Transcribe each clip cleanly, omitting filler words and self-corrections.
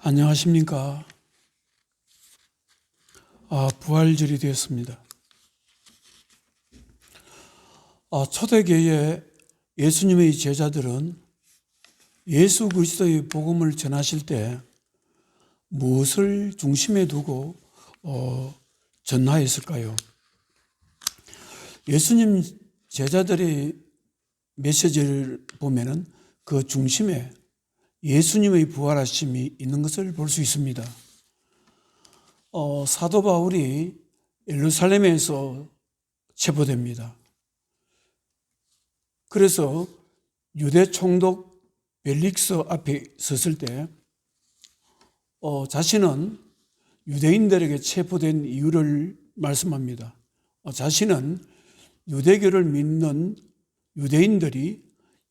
안녕하십니까. 부활절이 되었습니다. 초대교회 예수님의 제자들은 예수 그리스도의 복음을 전하실 때 무엇을 중심에 두고 전하였을까요? 예수님 제자들의 메시지를 보면은 그 중심에 예수님의 부활하심이 있는 것을 볼 수 있습니다. 사도 바울이 예루살렘에서 체포됩니다. 그래서 유대 총독 벨릭스 앞에 섰을 때 자신은 유대인들에게 체포된 이유를 말씀합니다. 자신은 유대교를 믿는 유대인들이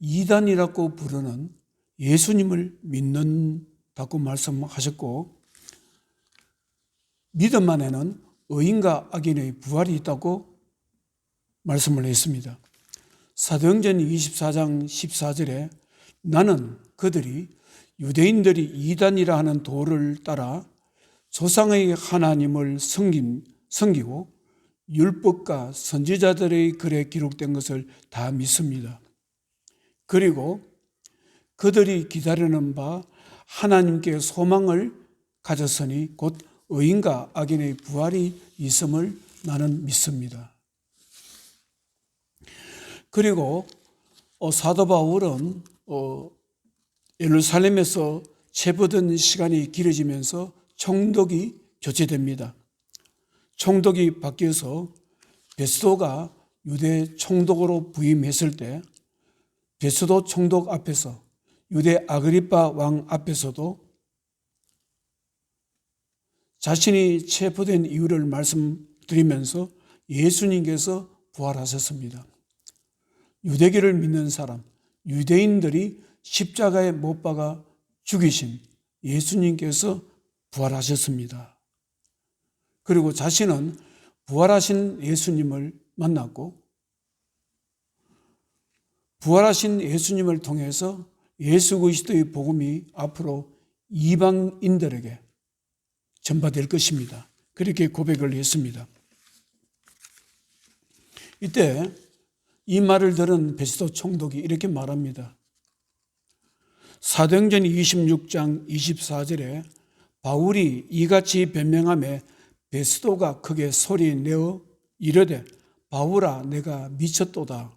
이단이라고 부르는 예수님을 믿는다고 말씀하셨고, 믿음 안에는 의인과 악인의 부활이 있다고 말씀을 했습니다. 사도행전 24장 14절에 나는 그들이 유대인들이 이단이라 하는 도를 따라 조상의 하나님을 섬기고 율법과 선지자들의 글에 기록된 것을 다 믿습니다. 그리고 그들이 기다리는 바 하나님께 소망을 가졌으니 곧 의인과 악인의 부활이 있음을 나는 믿습니다. 그리고 사도 바울은 예루살렘에서 체포된 시간이 길어지면서 총독이 교체됩니다. 총독이 바뀌어서 베스도가 유대 총독으로 부임했을 때 베스도 총독 앞에서 유대 아그리파 왕 앞에서도 자신이 체포된 이유를 말씀드리면서 예수님께서 부활하셨습니다. 유대교를 믿는 사람, 유대인들이 십자가에 못 박아 죽이신 예수님께서 부활하셨습니다. 그리고 자신은 부활하신 예수님을 만났고 부활하신 예수님을 통해서 예수 그리스도의 복음이 앞으로 이방인들에게 전파될 것입니다. 그렇게 고백을 했습니다. 이때 이 말을 들은 베스도 총독이 이렇게 말합니다. 사도행전 26장 24절에 바울이 이같이 변명하며 베스도가 크게 소리내어 이르되 바울아 내가 미쳤도다.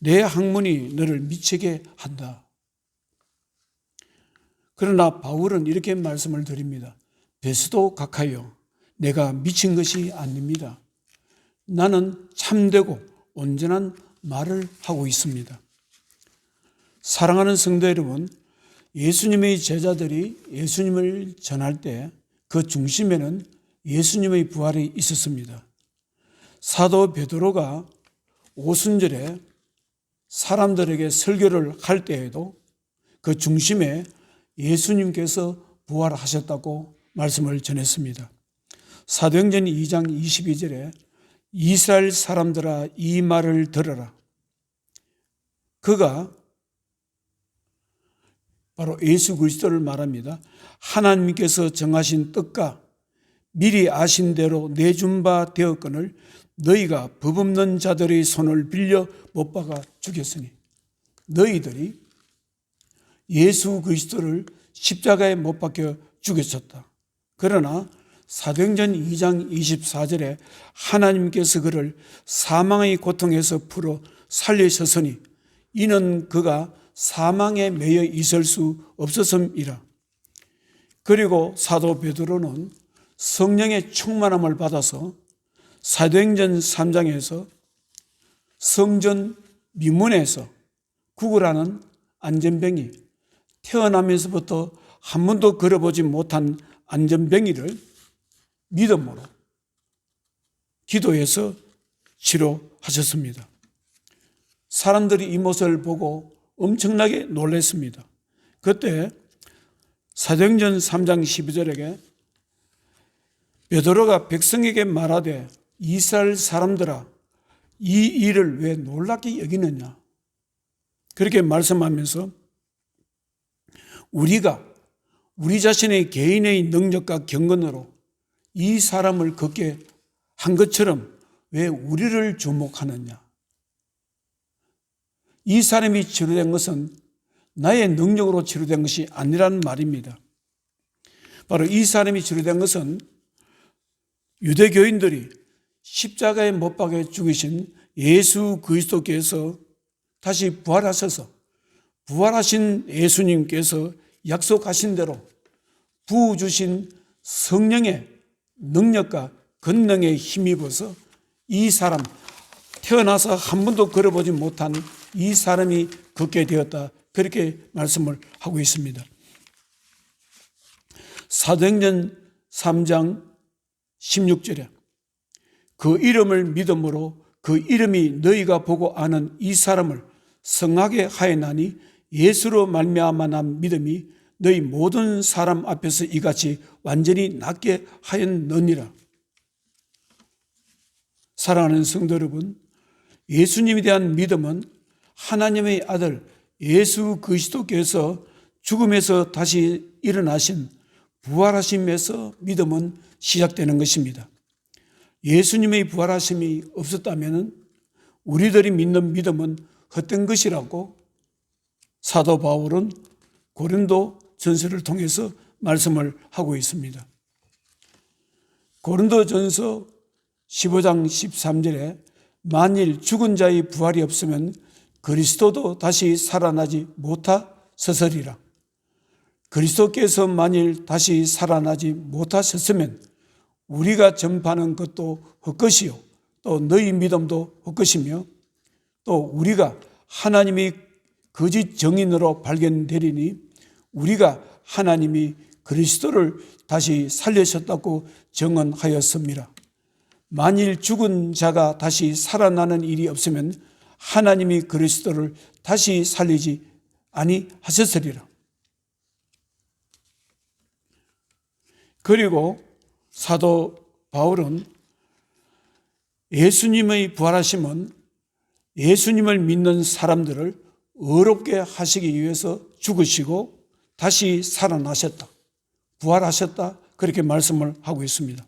내 학문이 너를 미치게 한다. 그러나 바울은 이렇게 말씀을 드립니다. 베스도 각하여 내가 미친 것이 아닙니다. 나는 참되고 온전한 말을 하고 있습니다. 사랑하는 성도 여러분, 예수님의 제자들이 예수님을 전할 때 그 중심에는 예수님의 부활이 있었습니다. 사도 베드로가 오순절에 사람들에게 설교를 할 때에도 그 중심에 예수님께서 부활하셨다고 말씀을 전했습니다. 사도행전 2장 22절에 이스라엘 사람들아 이 말을 들어라. 그가 바로 예수 그리스도를 말합니다. 하나님께서 정하신 뜻과 미리 아신 대로 내준 바 되었거늘 너희가 법 없는 자들의 손을 빌려 못 박아 죽였으니 너희들이 예수 그리스도를 십자가에 못 박혀 죽였었다. 그러나 사도행전 2장 24절에 하나님께서 그를 사망의 고통에서 풀어 살리셨으니 이는 그가 사망에 매여 있을 수 없었음이라. 그리고 사도 베드로는 성령의 충만함을 받아서 사도행전 3장에서 성전 미문에서 구걸하는 안전뱅이, 태어나면서부터 한 번도 걸어보지 못한 안전뱅이를 믿음으로 기도해서 치료하셨습니다. 사람들이 이 모습을 보고 엄청나게 놀랐습니다. 그때 사도행전 3장 12절에 베드로가 백성에게 말하되 이스라엘 사람들아 이 일을 왜 놀랍게 여기느냐 그렇게 말씀하면서 우리가 우리 자신의 개인의 능력과 경건으로 이 사람을 걷게 한 것처럼 왜 우리를 주목하느냐? 이 사람이 치료된 것은 나의 능력으로 치료된 것이 아니라는 말입니다. 바로 이 사람이 치료된 것은 유대교인들이 십자가에 못 박혀 죽으신 예수 그리스도께서 다시 부활하셔서 부활하신 예수님께서 약속하신 대로 부어주신 성령의 능력과 권능에 힘입어서 이 사람, 태어나서 한 번도 걸어보지 못한 이 사람이 걷게 되었다. 그렇게 말씀을 하고 있습니다. 사도행전 3장 16절에 그 이름을 믿음으로 그 이름이 너희가 보고 아는 이 사람을 성하게 하였나니 예수로 말미암아 난 믿음이 너희 모든 사람 앞에서 이같이 완전히 낫게 하였느니라. 사랑하는 성도 여러분, 예수님에 대한 믿음은 하나님의 아들 예수 그리스도께서 죽음에서 다시 일어나신 부활하심에서 믿음은 시작되는 것입니다. 예수님의 부활하심이 없었다면 우리들이 믿는 믿음은 헛된 것이라고 사도 바울은 고린도 전서를 통해서 말씀을 하고 있습니다. 고린도 전서 15장 13절에 만일 죽은 자의 부활이 없으면 그리스도도 다시 살아나지 못하셨으리라. 그리스도께서 만일 다시 살아나지 못하셨으면 우리가 전파하는 것도 헛것이요 또 너희 믿음도 헛것이며 또 우리가 하나님이 거짓 정인으로 발견되리니 우리가 하나님이 그리스도를 다시 살리셨다고 증언하였습니다. 만일 죽은 자가 다시 살아나는 일이 없으면 하나님이 그리스도를 다시 살리지 아니하셨으리라. 그리고 사도 바울은 예수님의 부활하심은 예수님을 믿는 사람들을 의롭게 하시기 위해서 죽으시고 다시 살아나셨다. 부활하셨다. 그렇게 말씀을 하고 있습니다.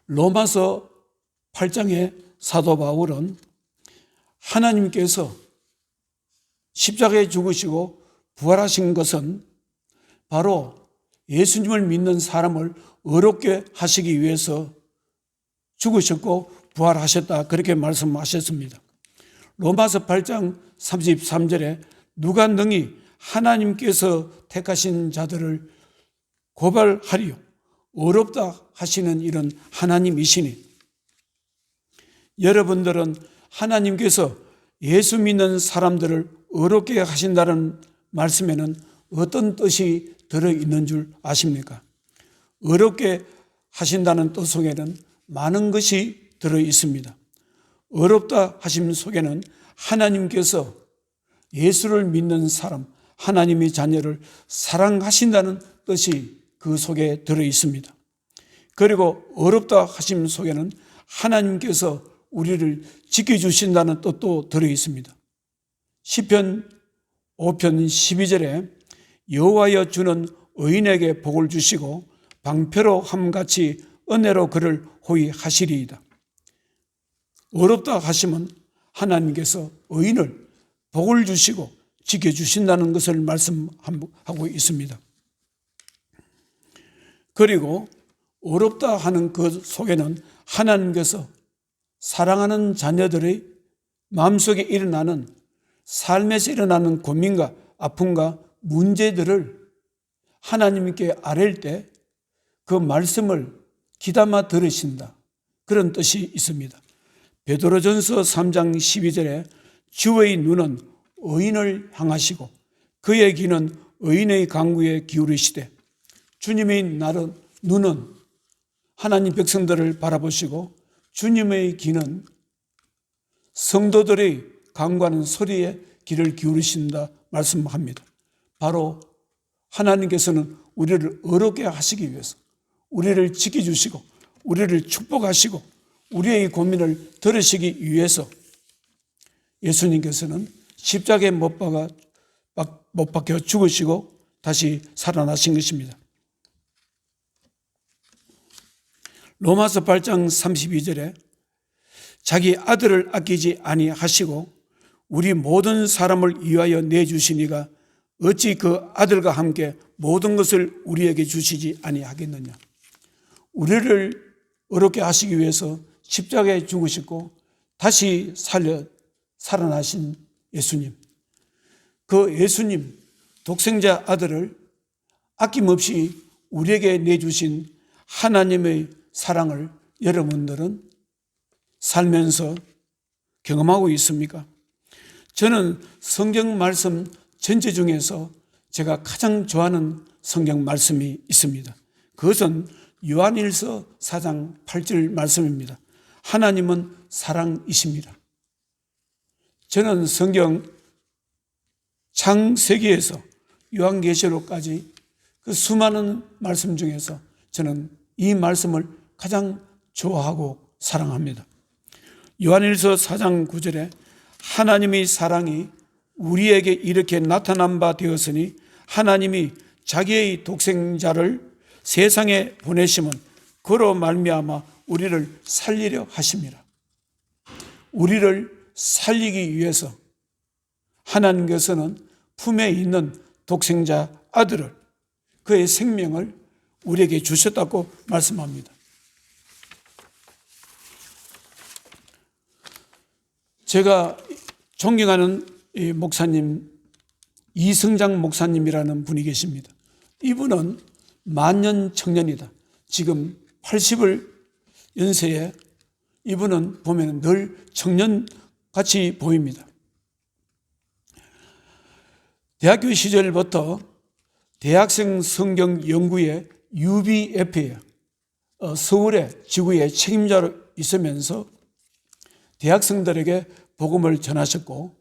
로마서 8장의 사도 바울은 하나님께서 십자가에 죽으시고 부활하신 것은 바로 예수님을 믿는 사람을 의롭게 하시기 위해서 죽으셨고 부활하셨다. 그렇게 말씀하셨습니다. 로마서 8장 33절에 누가 능히 하나님께서 택하신 자들을 고발하리요. 어렵다 하시는 이런 하나님이시니 여러분들은 하나님께서 예수 믿는 사람들을 어렵게 하신다는 말씀에는 어떤 뜻이 들어있는 줄 아십니까? 어렵게 하신다는 뜻 속에는 많은 것이 들어있습니다. 어렵다 하심 속에는 하나님께서 예수를 믿는 사람, 하나님의 자녀를 사랑하신다는 뜻이 그 속에 들어있습니다. 그리고 어렵다 하심 속에는 하나님께서 우리를 지켜주신다는 뜻도 들어있습니다. 시편 5편 12절에 여호와여 주는 의인에게 복을 주시고 방패로 함같이 은혜로 그를 호위하시리이다. 어렵다 하시면 하나님께서 의인을 복을 주시고 지켜주신다는 것을 말씀하고 있습니다. 그리고 어렵다 하는 그 속에는 하나님께서 사랑하는 자녀들의 마음속에 일어나는 삶에서 일어나는 고민과 아픔과 문제들을 하나님께 아랠 때 그 말씀을 귀담아 들으신다. 그런 뜻이 있습니다. 베드로전서 3장 12절에 주의 눈은 의인을 향하시고 그의 귀는 의인의 강구에 기울이시되 주님의 눈은 하나님 백성들을 바라보시고 주님의 귀는 성도들의 강구하는 소리에 귀를 기울이신다 말씀합니다. 바로 하나님께서는 우리를 어렵게 하시기 위해서 우리를 지켜주시고 우리를 축복하시고 우리의 고민을 들으시기 위해서 예수님께서는 십자가에 못 박혀 죽으시고 다시 살아나신 것입니다. 로마서 8장 32절에 자기 아들을 아끼지 아니하시고 우리 모든 사람을 위하여 내주시니가 어찌 그 아들과 함께 모든 것을 우리에게 주시지 아니하겠느냐. 우리를 어렵게 하시기 위해서 십자가에 죽으시고 다시 살아나신 예수님, 그 예수님 독생자 아들을 아낌없이 우리에게 내주신 하나님의 사랑을 여러분들은 살면서 경험하고 있습니까? 저는 성경 말씀 전체 중에서 제가 가장 좋아하는 성경 말씀이 있습니다. 그것은 요한일서 4장 8절 말씀입니다. 하나님은 사랑이십니다. 저는 성경 창세기에서 요한계시록까지 그 수많은 말씀 중에서 저는 이 말씀을 가장 좋아하고 사랑합니다. 요한일서 4장 9절에 하나님의 사랑이 우리에게 이렇게 나타난 바 되었으니 하나님이 자기의 독생자를 세상에 보내심은 그로 말미암아 우리를 살리려 하심이라. 우리를 살리기 위해서 하나님께서는 품에 있는 독생자 아들을, 그의 생명을 우리에게 주셨다고 말씀합니다. 제가 존경하는 목사님, 이승장 목사님이라는 분이 계십니다. 이분은 만년 청년이다. 지금 80을 연세에 이분은 보면 늘 청년같이 보입니다. 대학교 시절부터 대학생 성경 연구회 UBF에 서울의 지구의 책임자로 있으면서 대학생들에게 복음을 전하셨고,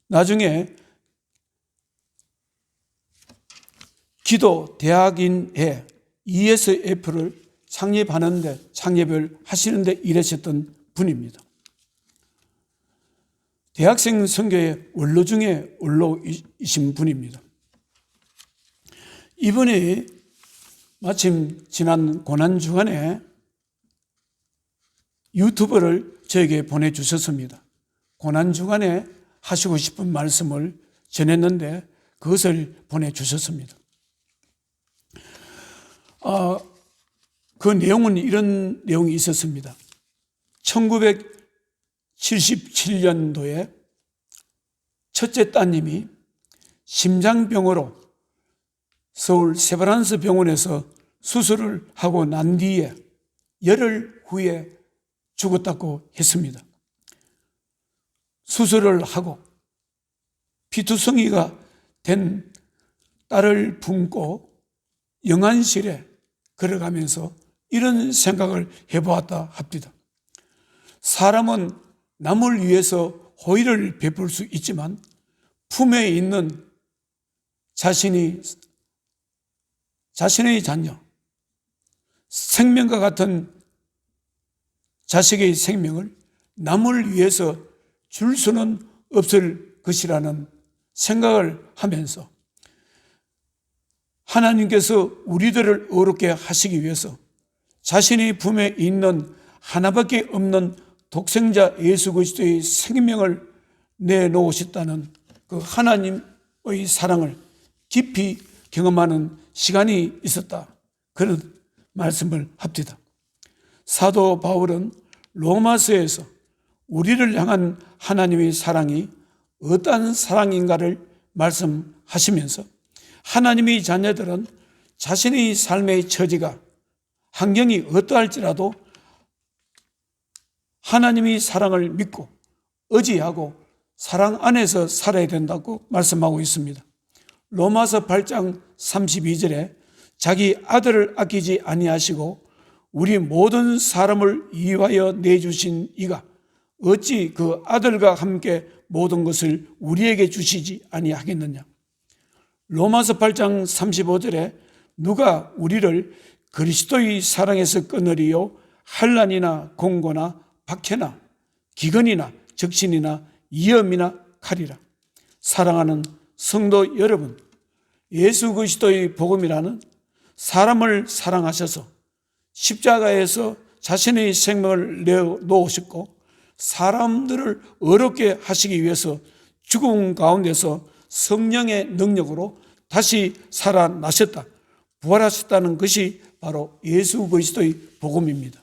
나중에 기도 대학인회 ESF를 창립을 하시는데 일하셨던 분입니다. 대학생 선교의 원로 중에 원로이신 분입니다. 이분이 마침 지난 고난주간에 유튜브를 저에게 보내주셨습니다. 고난주간에 하시고 싶은 말씀을 전했는데 그것을 보내주셨습니다. 그 내용은 이런 내용이 있었습니다. 1977년도에 첫째 따님이 심장병으로 서울 세브란스 병원에서 수술을 하고 난 뒤에 열흘 후에 죽었다고 했습니다. 수술을 하고 피투성이가 된 딸을 품고 영안실에 걸어가면서 이런 생각을 해보았다 합니다. 사람은 남을 위해서 호의를 베풀 수 있지만 품에 있는 자신의 자녀, 생명과 같은 자식의 생명을 남을 위해서 줄 수는 없을 것이라는 생각을 하면서 하나님께서 우리들을 어렵게 하시기 위해서 자신의 품에 있는 하나밖에 없는 독생자 예수 그리스도의 생명을 내놓으셨다는 그 하나님의 사랑을 깊이 경험하는 시간이 있었다. 그런 말씀을 합니다. 사도 바울은 로마서에서 우리를 향한 하나님의 사랑이 어떠한 사랑인가를 말씀하시면서 하나님의 자녀들은 자신의 삶의 처지가 환경이 어떠할지라도 하나님의 사랑을 믿고 의지하고 사랑 안에서 살아야 된다고 말씀하고 있습니다. 로마서 8장 32절에 자기 아들을 아끼지 아니하시고 우리 모든 사람을 위하여 내주신 이가 어찌 그 아들과 함께 모든 것을 우리에게 주시지 아니하겠느냐. 로마서 8장 35절에 누가 우리를 그리스도의 사랑에서 끊으리요 환난이나 공고나 박해나 기근이나 적신이나 위험이나 칼이라. 사랑하는 성도 여러분, 예수 그리스도의 복음이라는 사람을 사랑하셔서 십자가에서 자신의 생명을 내어놓으셨고 사람들을 어렵게 하시기 위해서 죽음 가운데서 성령의 능력으로 다시 살아나셨다, 부활하셨다는 것이 바로 예수 그리스도의 복음입니다.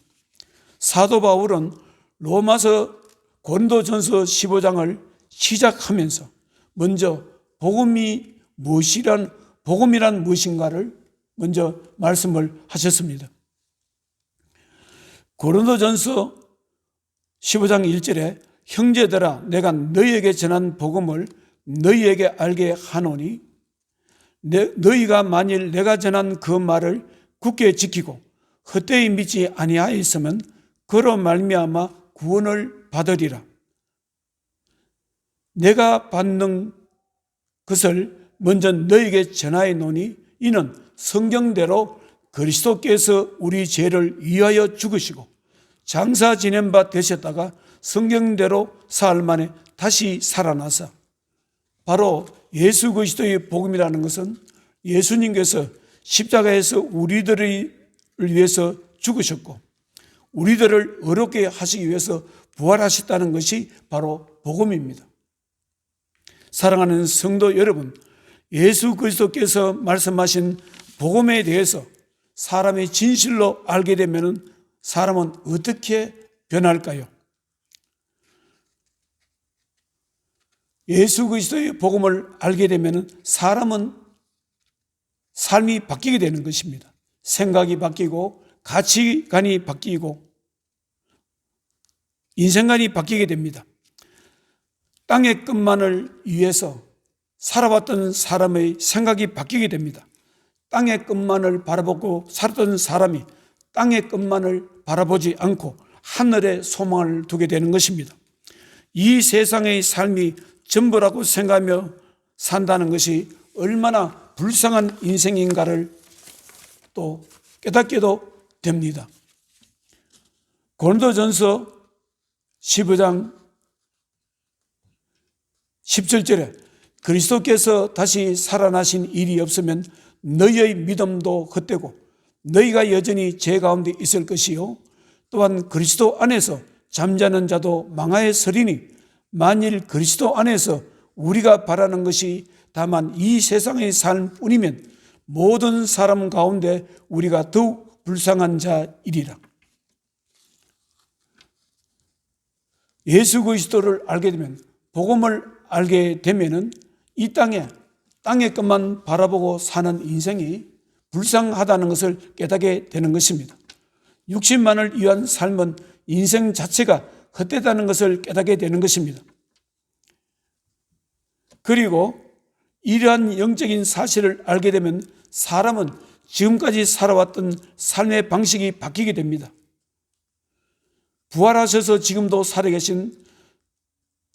사도 바울은 로마서 고린도전서 15장을 시작하면서 먼저 복음이란 무엇인가를 먼저 말씀을 하셨습니다. 고린도전서 15장 1절에 형제들아 내가 너희에게 전한 복음을 너희에게 알게 하노니 너희가 만일 내가 전한 그 말을 굳게 지키고 헛되이 믿지 아니하였으면 그로 말미암아 구원을 받으리라. 내가 받는 것을 먼저 너희에게 전하였노니 이는 성경대로 그리스도께서 우리 죄를 위하여 죽으시고 장사 지낸 바 되셨다가 성경대로 사흘 만에 다시 살아나사. 바로 예수 그리스도의 복음이라는 것은 예수님께서 십자가에서 우리들을 위해서 죽으셨고 우리들을 어렵게 하시기 위해서 부활하셨다는 것이 바로 복음입니다. 사랑하는 성도 여러분, 예수 그리스도께서 말씀하신 복음에 대해서 사람이 진실로 알게 되면 사람은 어떻게 변할까요? 예수 그리스도의 복음을 알게 되면 사람은 삶이 바뀌게 되는 것입니다. 생각이 바뀌고 가치관이 바뀌고 인생관이 바뀌게 됩니다. 땅의 것만을 위해서 살아왔던 사람의 생각이 바뀌게 됩니다. 땅의 것만을 바라보고 살았던 사람이 땅의 것만을 바라보지 않고 하늘에 소망을 두게 되는 것입니다. 이 세상의 삶이 전부라고 생각하며 산다는 것이 얼마나 불쌍한 인생인가를 또 깨닫게도 됩니다. 고린도전서 15장 17절에 그리스도께서 다시 살아나신 일이 없으면 너희의 믿음도 헛되고 너희가 여전히 죄 가운데 있을 것이요 또한 그리스도 안에서 잠자는 자도 망하에 서리니 만일 그리스도 안에서 우리가 바라는 것이 다만 이 세상의 삶뿐이면 모든 사람 가운데 우리가 더욱 불쌍한 자이리라. 예수 그리스도를 알게 되면, 복음을 알게 되면은 이 땅의 것만 바라보고 사는 인생이 불쌍하다는 것을 깨닫게 되는 것입니다. 육신만을 위한 삶은 인생 자체가 헛되다는 것을 깨닫게 되는 것입니다. 그리고 이러한 영적인 사실을 알게 되면 사람은 지금까지 살아왔던 삶의 방식이 바뀌게 됩니다. 부활하셔서 지금도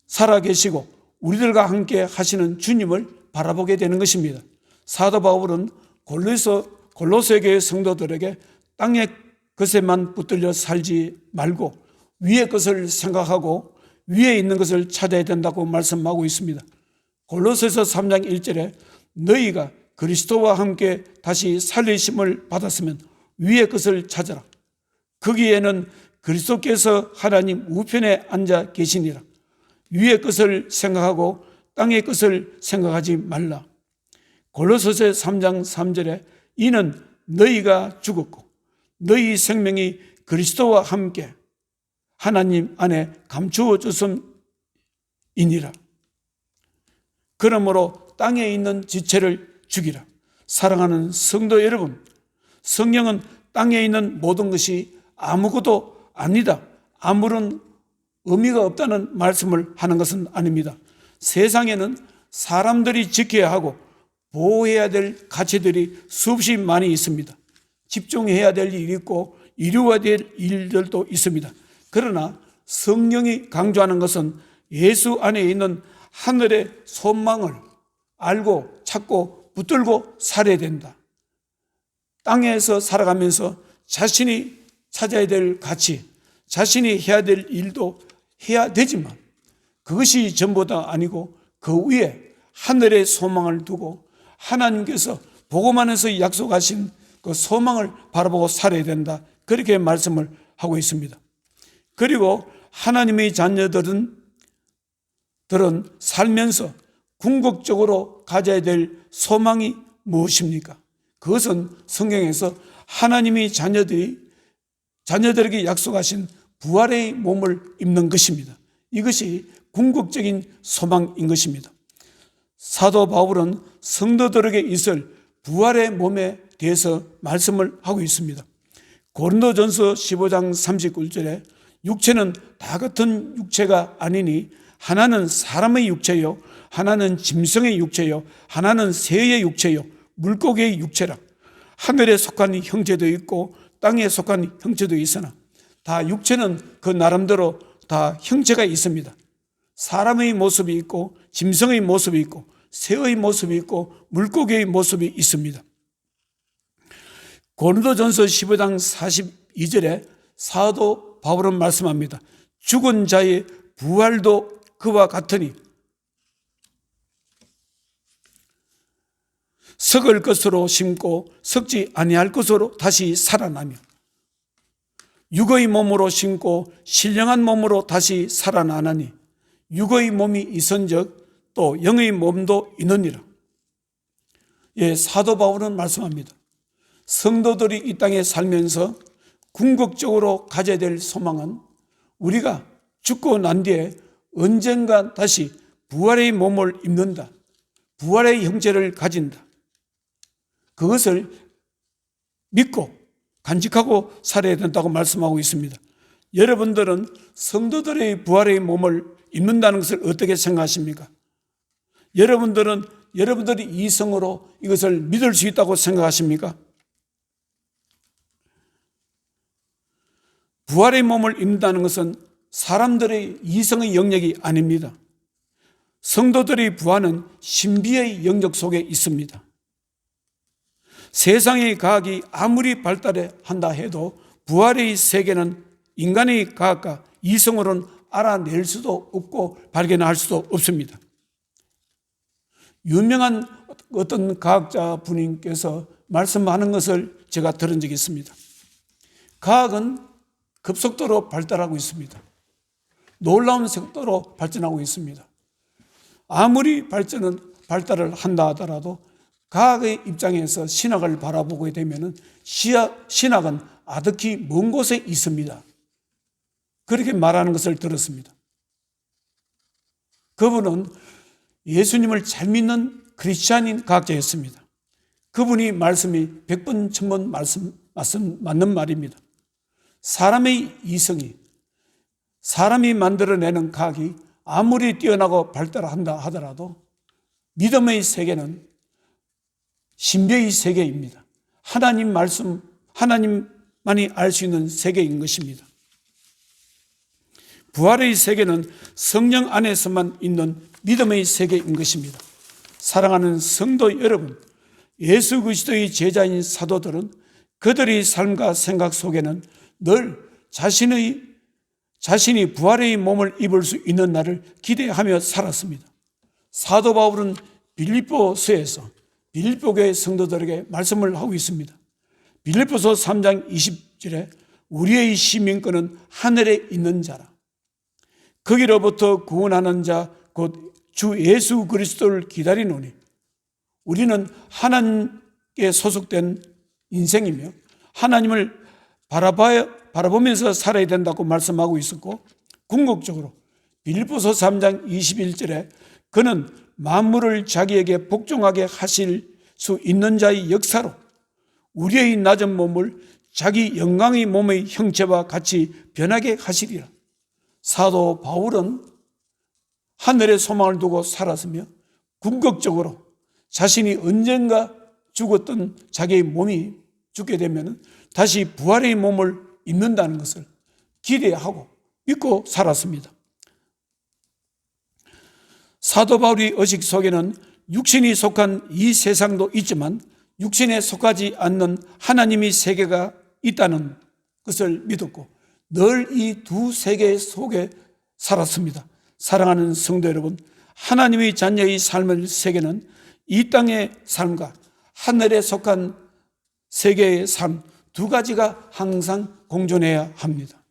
살아계시고 우리들과 함께 하시는 주님을 바라보게 되는 것입니다. 사도 바울은 골로새 교회 성도들에게 땅의 것에만 붙들려 살지 말고 위의 것을 생각하고 위에 있는 것을 찾아야 된다고 말씀하고 있습니다. 골로새서 3장 1절에 너희가 그리스도와 함께 다시 살리심을 받았으면 위의 것을 찾아라. 거기에는 그리스도께서 하나님 우편에 앉아 계시니라. 위의 것을 생각하고 땅의 것을 생각하지 말라. 골로새서 3장 3절에 이는 너희가 죽었고 너희 생명이 그리스도와 함께 하나님 안에 감추어졌음이니라. 그러므로 땅에 있는 지체를 죽이라. 사랑하는 성도 여러분, 성령은 땅에 있는 모든 것이 아무것도 아니다, 아무런 의미가 없다는 말씀을 하는 것은 아닙니다. 세상에는 사람들이 지켜야 하고 보호해야 될 가치들이 수없이 많이 있습니다. 집중해야 될 일이 있고 이루어야 될 일들도 있습니다. 그러나 성령이 강조하는 것은 예수 안에 있는 하늘의 소망을 알고 찾고 붙들고 살아야 된다. 땅에서 살아가면서 자신이 찾아야 될 가치, 자신이 해야 될 일도 해야 되지만 그것이 전부가 아니고 그 위에 하늘의 소망을 두고 하나님께서 복음 안에서 약속하신 그 소망을 바라보고 살아야 된다. 그렇게 말씀을 하고 있습니다. 그리고 하나님의 자녀들은 살면서 궁극적으로 가져야 될 소망이 무엇입니까? 그것은 성경에서 하나님이 자녀들에게 약속하신 부활의 몸을 입는 것입니다. 이것이 궁극적인 소망인 것입니다. 사도 바울은 성도들에게 있을 부활의 몸에 대해서 말씀을 하고 있습니다. 고린도전서 15장 39절에 육체는 다 같은 육체가 아니니 하나는 사람의 육체요, 하나는 짐승의 육체요, 하나는 새의 육체요, 물고기의 육체라. 하늘에 속한 형체도 있고 땅에 속한 형체도 있으나 다 육체는 그 나름대로 다 형체가 있습니다. 사람의 모습이 있고 짐승의 모습이 있고 새의 모습이 있고 물고기의 모습이 있습니다. 고린도전서 15장 42절에 사도 바울은 말씀합니다. 죽은 자의 부활도 그와 같으니 썩을 것으로 심고 썩지 아니할 것으로 다시 살아나며 육의 몸으로 심고 신령한 몸으로 다시 살아나나니 육의 몸이 있은즉 또 영의 몸도 있느니라. 사도 바울은 말씀합니다. 성도들이 이 땅에 살면서 궁극적으로 가져야 될 소망은 우리가 죽고 난 뒤에 언젠가 다시 부활의 몸을 입는다. 부활의 형체를 가진다. 그것을 믿고 간직하고 살아야 된다고 말씀하고 있습니다. 여러분들은 성도들의 부활의 몸을 입는다는 것을 어떻게 생각하십니까? 여러분들이 이성으로 이것을 믿을 수 있다고 생각하십니까? 부활의 몸을 입는다는 것은 사람들의 이성의 영역이 아닙니다. 성도들의 부활은 신비의 영역 속에 있습니다. 세상의 과학이 아무리 발달한다 해도 부활의 세계는 인간의 과학과 이성으로는 알아낼 수도 없고 발견할 수도 없습니다. 유명한 어떤 과학자 분께서 말씀하는 것을 제가 들은 적이 있습니다. 과학은 급속도로 발달하고 있습니다. 놀라운 속도로 발전하고 있습니다. 아무리 발달을 한다 하더라도 과학의 입장에서 신학을 바라보게 되면 신학은 아득히 먼 곳에 있습니다. 그렇게 말하는 것을 들었습니다. 그분은 예수님을 잘 믿는 크리스찬인 과학자였습니다. 그분이 말씀이 100번 1000번 맞는 말입니다. 사람의 이성이 사람이 만들어내는 과학이 아무리 뛰어나고 발달한다 하더라도 믿음의 세계는 신비의 세계입니다. 하나님 말씀, 하나님만이 알 수 있는 세계인 것입니다. 부활의 세계는 성령 안에서만 있는 믿음의 세계인 것입니다. 사랑하는 성도 여러분, 예수 그리스도의 제자인 사도들은 그들의 삶과 생각 속에는 늘 자신이 부활의 몸을 입을 수 있는 날을 기대하며 살았습니다. 사도 바울은 빌립보서에서 빌립보 교회 성도들에게 말씀을 하고 있습니다. 빌립보서 3장 20절에 우리의 시민권은 하늘에 있는 자라. 거기로부터 구원하는 자 곧 주 예수 그리스도를 기다리노니 우리는 하나님께 소속된 인생이며 하나님을 바라보면서 살아야 된다고 말씀하고 있었고, 궁극적으로 빌립보서 3장 21절에 그는 만물을 자기에게 복종하게 하실 수 있는 자의 역사로 우리의 낮은 몸을 자기 영광의 몸의 형체와 같이 변하게 하시리라. 사도 바울은 하늘의 소망을 두고 살았으며 궁극적으로 자신이 언젠가 죽었던 자기의 몸이 죽게 되면 다시 부활의 몸을 입는다는 것을 기대하고 믿고 살았습니다. 사도 바울의 의식 속에는 육신이 속한 이 세상도 있지만 육신에 속하지 않는 하나님의 세계가 있다는 것을 믿었고 늘 이 두 세계 속에 살았습니다. 사랑하는 성도 여러분, 하나님의 자녀의 삶의 세계는 이 땅의 삶과 하늘에 속한 세계의 삶 두 가지가 항상 공존해야 합니다.